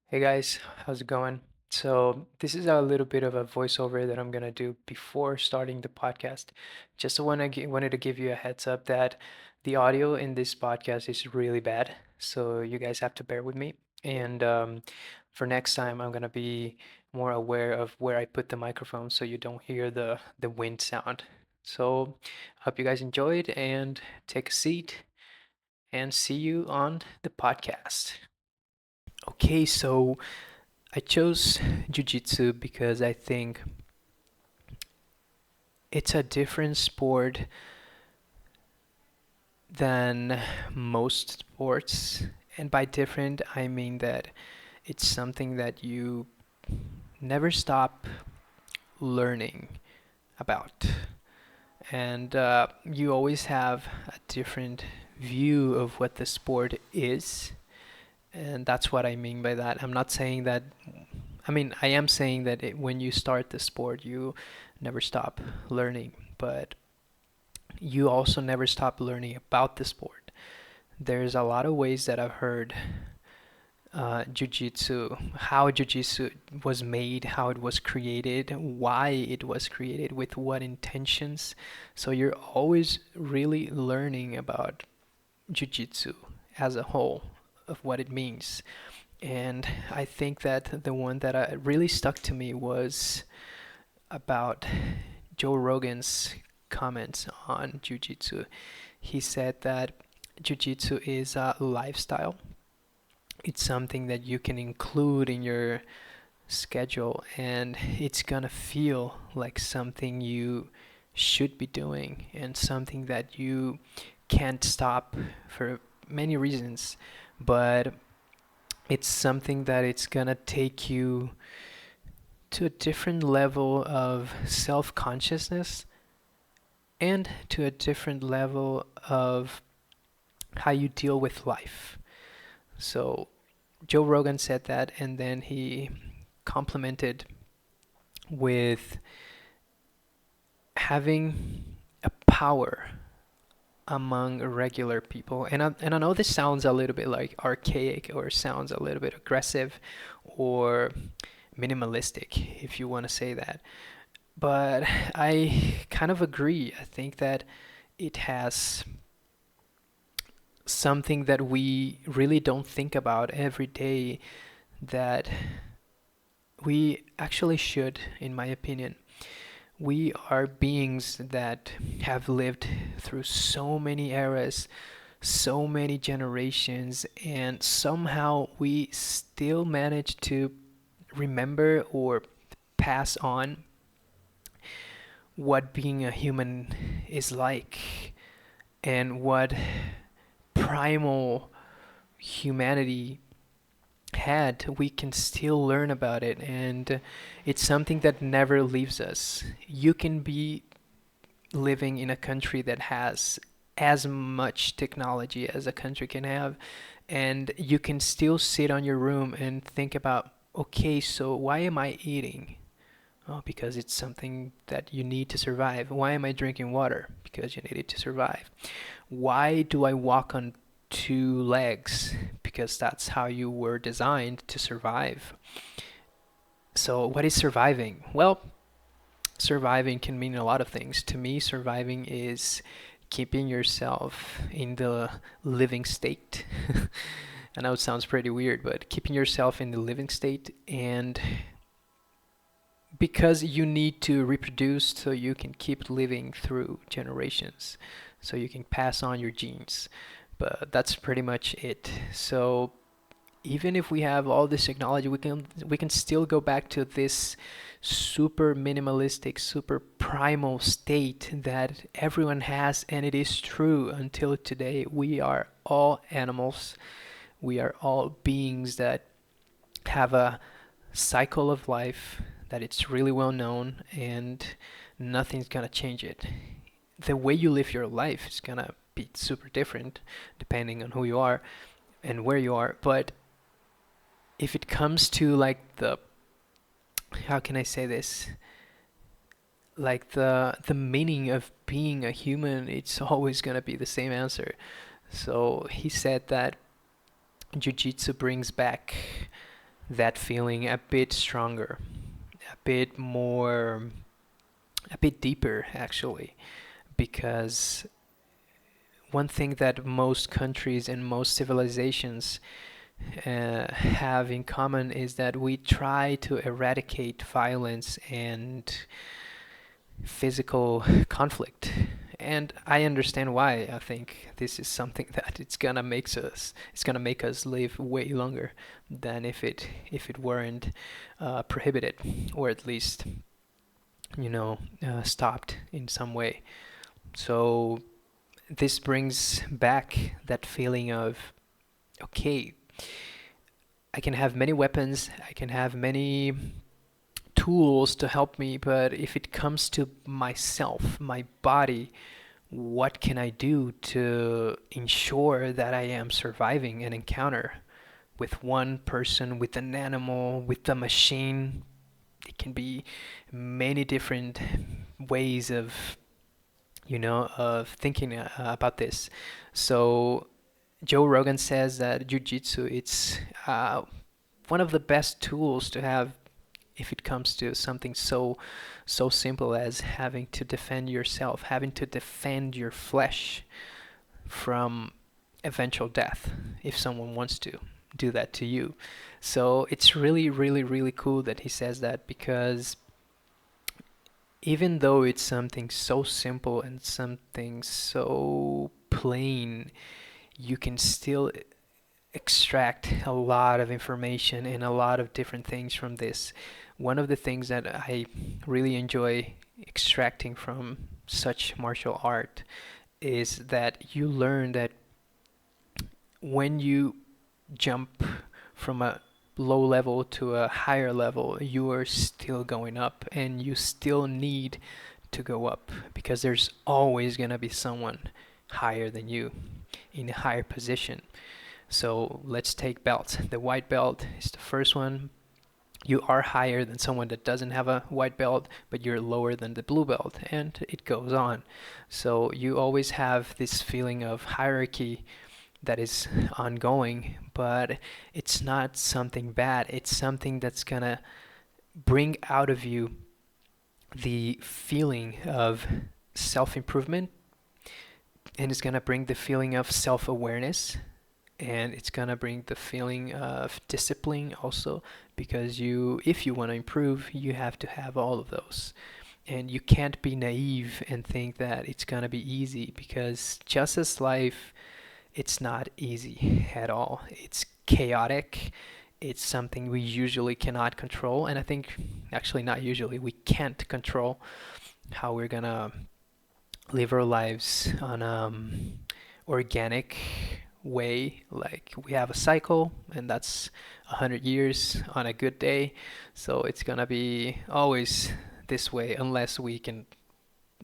Hey guys, how's it going? So, this is a little bit of a voiceover that I'm gonna do before starting the podcast. Just wanted to give you a heads up that the audio in this podcast is really bad, so you guys have to bear with me. And for next time, I'm gonna be more aware of where I put the microphone so you don't hear the wind sound. So, hope you guys enjoyed and take a seat and see you on the podcast. Okay, so I chose Jiu-Jitsu because I think it's a different sport than most sports. And by different, I mean that it's something that you never stop learning about. And you always have a different view of what the sport is. And that's what I mean by that. I'm not saying that I am saying that when you start the sport, you never stop learning, but you also never stop learning about the sport. There's a lot of ways that I've heard jiu-jitsu, how jiu-jitsu was made, how it was created, why it was created, with what intentions. So you're always really learning about jiu-jitsu as a whole, of what it means. And I think that the one that really stuck to me was about Joe Rogan's comments on Jiu-Jitsu. He said that Jiu-Jitsu is a lifestyle. It's something that you can include in your schedule, and it's gonna feel like something you should be doing and something that you can't stop for many reasons, but it's something that it's gonna take you to a different level of self-consciousness and to a different level of how you deal with life. So Joe Rogan said that, and then he complemented with having a power among regular people. And I know this sounds a little bit like archaic, or sounds a little bit aggressive or minimalistic, if you want to say that. But I kind of agree. I think that it has something that we really don't think about every day that we actually should, in my opinion. We are beings that have lived through so many eras, so many generations, and somehow we still manage to remember or pass on what being a human is like, and what primal humanity had. We can still learn about it, and it's something that never leaves us. You can be living in a country that has as much technology as a country can have, and you can still sit on your room and think about, okay, so why am I eating? Oh, because it's something that you need to survive. Why am I drinking water? Because you need it to survive. Why do I walk on two legs? Because that's how you were designed to survive. So, what is surviving? Well, surviving can mean a lot of things. To me, surviving is keeping yourself in the living state. I know it sounds pretty weird, but keeping yourself in the living state, and because you need to reproduce so you can keep living through generations, so you can pass on your genes. But that's pretty much it. So even if we have all this technology, we can still go back to this super minimalistic, super primal state that everyone has, and it is true until today. We are all animals. We are all beings that have a cycle of life that it's really well known, and nothing's gonna change it. The way you live your life is gonna be super different depending on who you are and where you are. But if it comes to like the, how can I say this? Like the meaning of being a human, it's always gonna be the same answer. So he said that jiu-jitsu brings back that feeling a bit stronger, a bit more, a bit deeper actually, because one thing that most countries and most civilizations have in common is that we try to eradicate violence and physical conflict. And I understand why. I think this is something that it's gonna make us live way longer than if it weren't prohibited, or at least stopped in some way. So this brings back that feeling of, okay, I can have many weapons, I can have many tools to help me, but if it comes to myself, my body, what can I do to ensure that I am surviving an encounter with one person, with an animal, with a machine? It can be many different ways of thinking about this. So Joe Rogan says that Jiu-Jitsu, it's one of the best tools to have if it comes to something so simple as having to defend yourself, having to defend your flesh from eventual death if someone wants to do that to you. So it's really, really, really cool that he says that, because even though it's something so simple and something so plain, you can still extract a lot of information and a lot of different things from this. One of the things that I really enjoy extracting from such martial art is that you learn that when you jump from a low level to a higher level, you are still going up and you still need to go up, because there's always going to be someone higher than you in a higher position. So let's take belts. The white belt is the first one. You are higher than someone that doesn't have a white belt, but you're lower than the blue belt, and it goes on. So you always have this feeling of hierarchy that is ongoing, but it's not something bad. It's something that's gonna bring out of you the feeling of self-improvement, and it's gonna bring the feeling of self-awareness, and it's gonna bring the feeling of discipline also, because if you want to improve, you have to have all of those. And you can't be naive and think that it's gonna be easy, because just as life, it's not easy at all. It's chaotic. It's something we usually cannot control, and I think actually not usually, we can't control how we're gonna live our lives on organic way. Like, we have a cycle, and that's 100 years on a good day. So it's gonna be always this way unless we can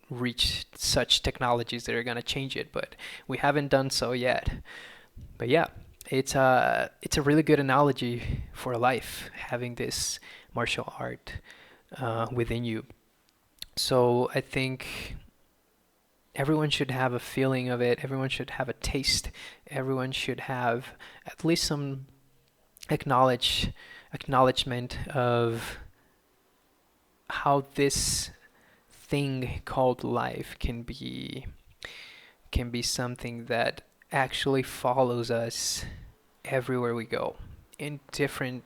reach such technologies that are gonna change it. But we haven't done so yet. But yeah, it's a really good analogy for life, having this martial art within you. So I think everyone should have a feeling of it. Everyone should have a taste. Everyone should have at least some acknowledgement of how this thing called life can be something that actually follows us everywhere we go in different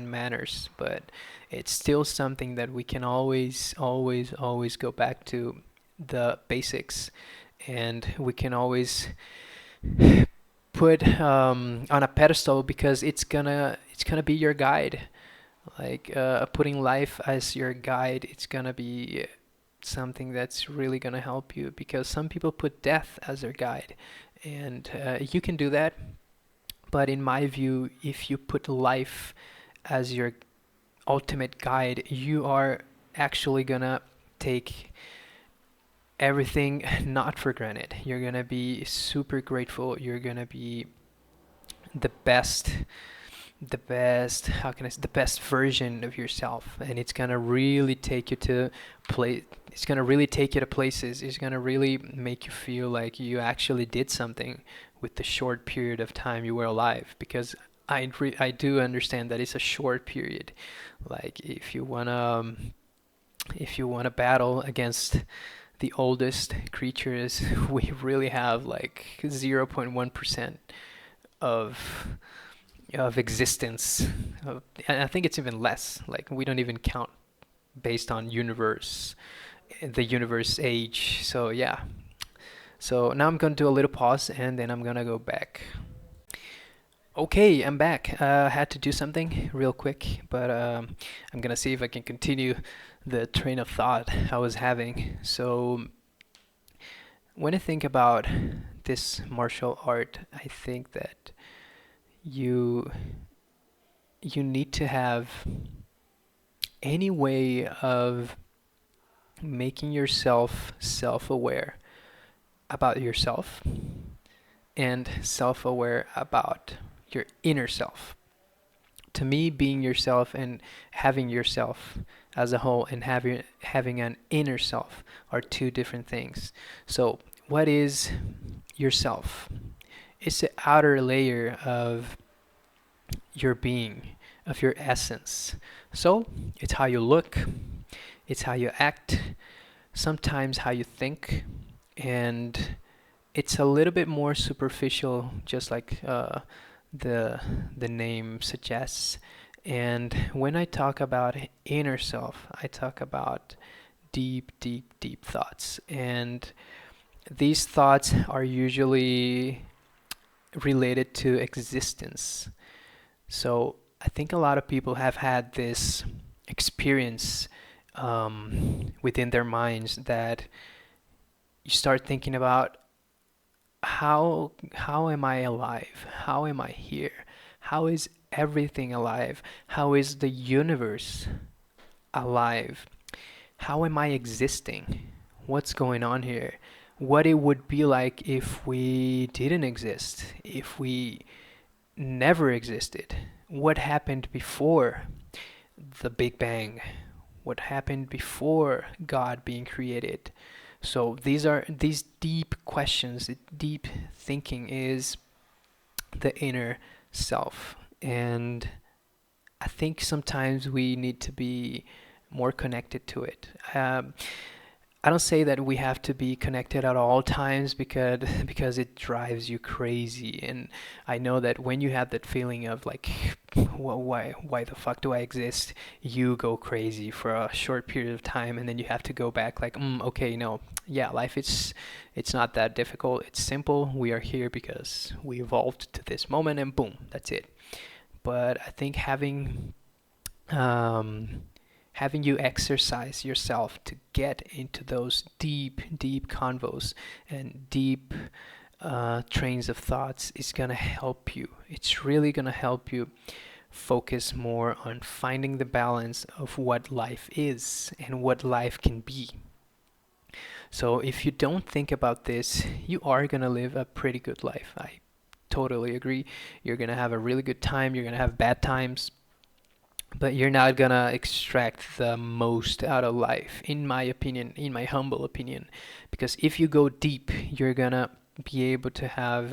manners, but it's still something that we can always go back to the basics, and we can always put on a pedestal, because it's gonna be your guide. Like, putting life as your guide, it's gonna be something that's really gonna help you, because some people put death as their guide, and you can do that. But in my view, if you put life as your ultimate guide, you are actually gonna take everything not for granted. You're gonna be super grateful. You're gonna be the best, how can I say, the best version of yourself, and it's gonna really take you to play. It's gonna really take you to places. It's gonna really make you feel like you actually did something with the short period of time you were alive. Because I do understand that it's a short period. Like if you wanna battle against the oldest creatures, we really have like 0.1% of existence. And I think it's even less. Like we don't even count based on the universe age. So yeah. So now I'm gonna do a little pause and then I'm gonna go back. Okay, I'm back. I had to do something real quick, but I'm gonna see if I can continue the train of thought I was having. So when I think about this martial art, I think that you you need to have any way of making yourself self-aware about yourself and self-aware about your inner self. To me, being yourself and having yourself as a whole and having an inner self are two different things. So, what is yourself? It's the outer layer of your being, of your essence. So, it's how you look, it's how you act, sometimes how you think, and it's a little bit more superficial, just like the the name suggests. And when I talk about inner self, I talk about deep, deep, deep thoughts. And these thoughts are usually related to existence. So I think a lot of people have had this experience within their minds that you start thinking about how am I alive? How am I here? How is everything alive? How is the universe alive? How am I existing? What's going on here? What it would be like if we didn't exist, if we never existed. What happened before the Big Bang? What happened before God being created? So these deep questions, deep thinking is the inner self. And I think sometimes we need to be more connected to it. I don't say that we have to be connected at all times because it drives you crazy. And I know that when you have that feeling of like, why the fuck do I exist? You go crazy for a short period of time, and then you have to go back like, okay, no, yeah, life is it's not that difficult. It's simple. We are here because we evolved to this moment, and boom, that's it. But I think um, having you exercise yourself to get into those deep, deep convos and deep trains of thoughts is going to help you. It's really going to help you focus more on finding the balance of what life is and what life can be. So if you don't think about this, you are going to live a pretty good life. I totally agree. You're going to have a really good time. You're going to have bad times, but you're not gonna extract the most out of life, in my opinion, in my humble opinion. Because if you go deep, you're gonna be able to have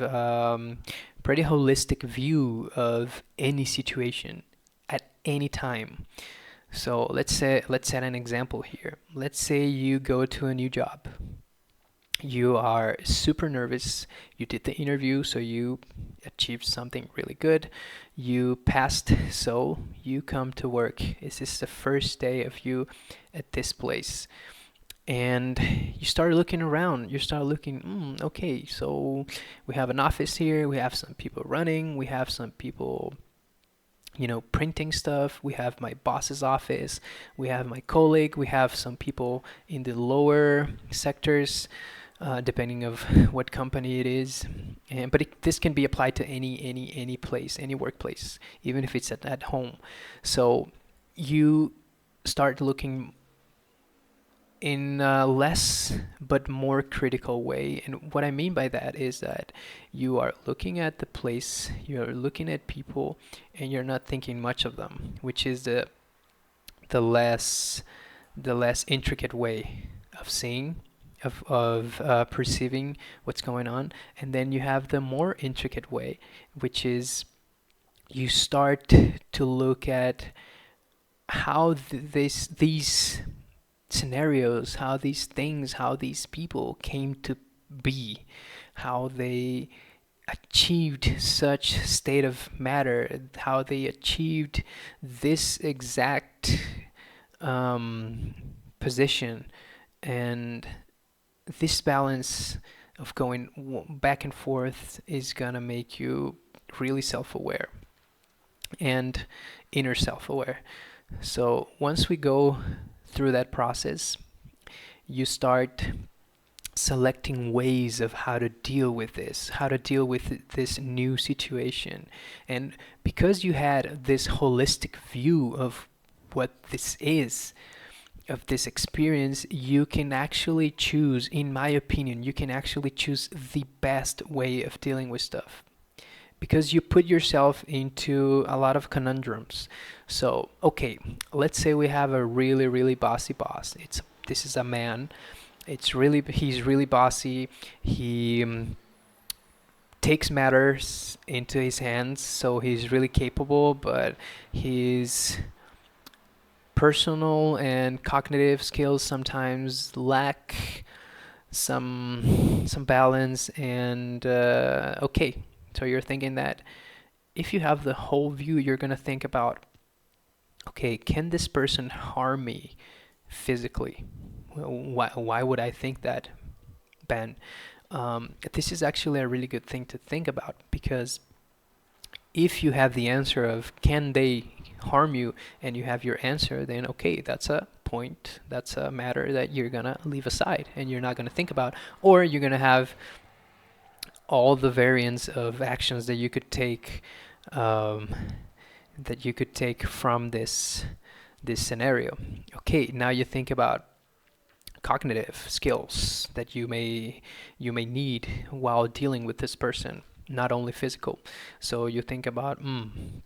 pretty holistic view of any situation at any time. So let's set an example here. Let's say you go to a new job. You are super nervous. You did the interview, so you achieved something really good. You passed, so you come to work. This is the first day of you at this place. And you start looking around. You start looking, okay, so we have an office here. We have some people running. We have some people, printing stuff. We have my boss's office. We have my colleague. We have some people in the lower sectors, depending of what company it is. But this can be applied to any place, any workplace, even if it's at home. So you start looking in a less but more critical way. And what I mean by that is that you are looking at the place, you're looking at people, and you're not thinking much of them, which is the less intricate way of seeing, of perceiving what's going on. And then you have the more intricate way, which is you start to look at how these scenarios, how these things, how these people came to be, how they achieved such state of matter, how they achieved this exact um, position, and this balance of going back and forth is gonna make you really self-aware and inner self-aware. So once we go through that process, you start selecting ways of how to deal with this, how to deal with this new situation. And because you had this holistic view of what this is, of this experience, you can actually choose, in my opinion, you can actually choose the best way of dealing with stuff. Because you put yourself into a lot of conundrums. So, okay, let's say we have a really, really bossy boss. This is a man. He's really bossy. He takes matters into his hands, so he's really capable, but his personal and cognitive skills sometimes lack some balance. And okay, so you're thinking that if you have the whole view, you're gonna think about, okay, can this person harm me physically? Why would I think that, Ben? This is actually a really good thing to think about, because if you have the answer of can they harm you, and you have your answer, then okay, that's a point, that's a matter that you're gonna leave aside and you're not gonna think about. Or you're gonna have all the variants of actions that you could take, um, from this scenario. Okay, now you think about cognitive skills that you may need while dealing with this person, not only physical. So you think about, am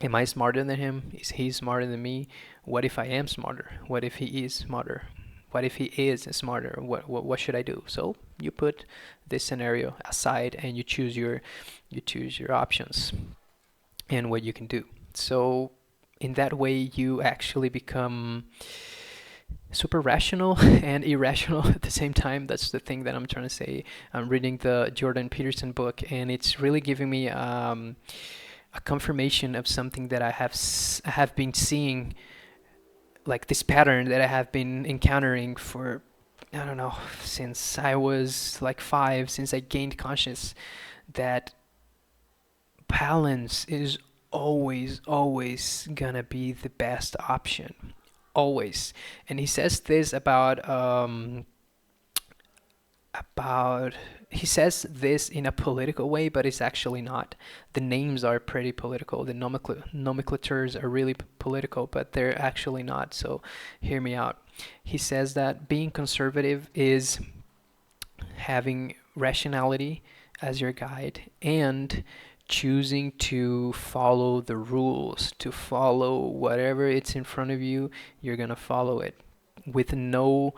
I smarter than him? Is he smarter than me? What if I am smarter? What if he is smarter? What if he is smarter? What should I do? So you put this scenario aside and you choose your options and what you can do. So in that way, you actually become super rational and irrational at the same time. That's the thing that I'm trying to say. I'm reading the Jordan Peterson book, and it's really giving me a confirmation of something that I have been seeing, like this pattern that I have been encountering for, I don't know, since I was like 5, since I gained conscious, that balance is always gonna be the best option. Always. And he says this about he says this in a political way, but it's actually not. The names are pretty political. The nomenclatures are really political, but they're actually not. So hear me out. He says that being conservative is having rationality as your guide and choosing to follow the rules, to follow whatever it's in front of you, you're gonna follow it with no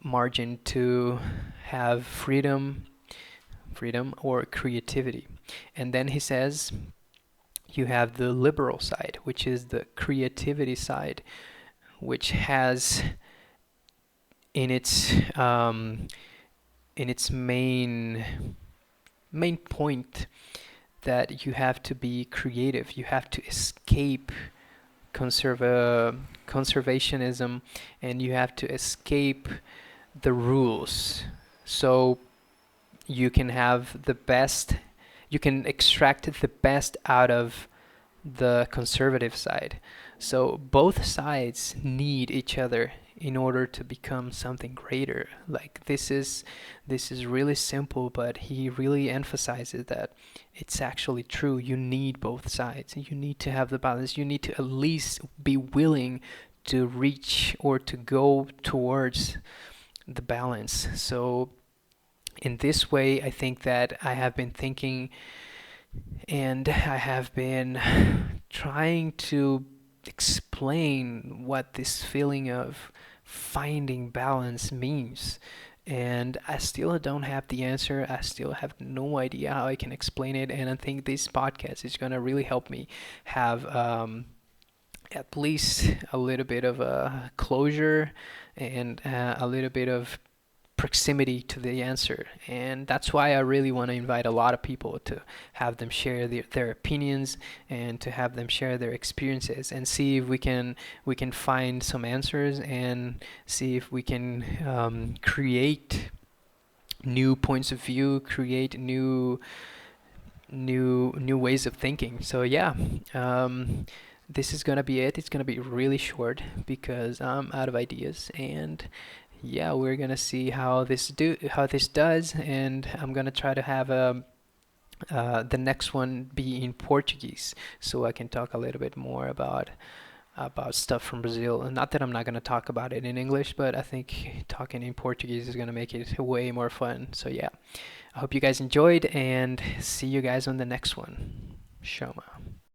margin to have freedom or creativity. And then he says you have the liberal side, which is the creativity side, which has in its main point that you have to be creative. You have to escape conservationism, and you have to escape the rules. So you can have the best, you can extract the best out of the conservative side. So both sides need each other in order to become something greater. Like this is really simple, but he really emphasizes that it's actually true. You need both sides. You need to have the balance. You need to at least be willing to reach or to go towards the balance. So in this way, I think that I have been thinking, and I have been trying to explain what this feeling of finding balance means. and I still don't have the answer. I still have no idea how I can explain it, and I think this podcast is gonna really help me have at least a little bit of a closure and a little bit of proximity to the answer. And that's why I really want to invite a lot of people to have them share their opinions and to have them share their experiences and see if we can find some answers and see if we can create new points of view, create new ways of thinking. So yeah, this is gonna be it. It's gonna be really short because I'm out of ideas, and yeah, we're gonna see how this does, and I'm gonna try to have the next one be in Portuguese, so I can talk a little bit more about stuff from Brazil. And not that I'm not gonna talk about it in English, but I think talking in Portuguese is gonna make it way more fun. So yeah, I hope you guys enjoyed, and see you guys on the next one. Shoma.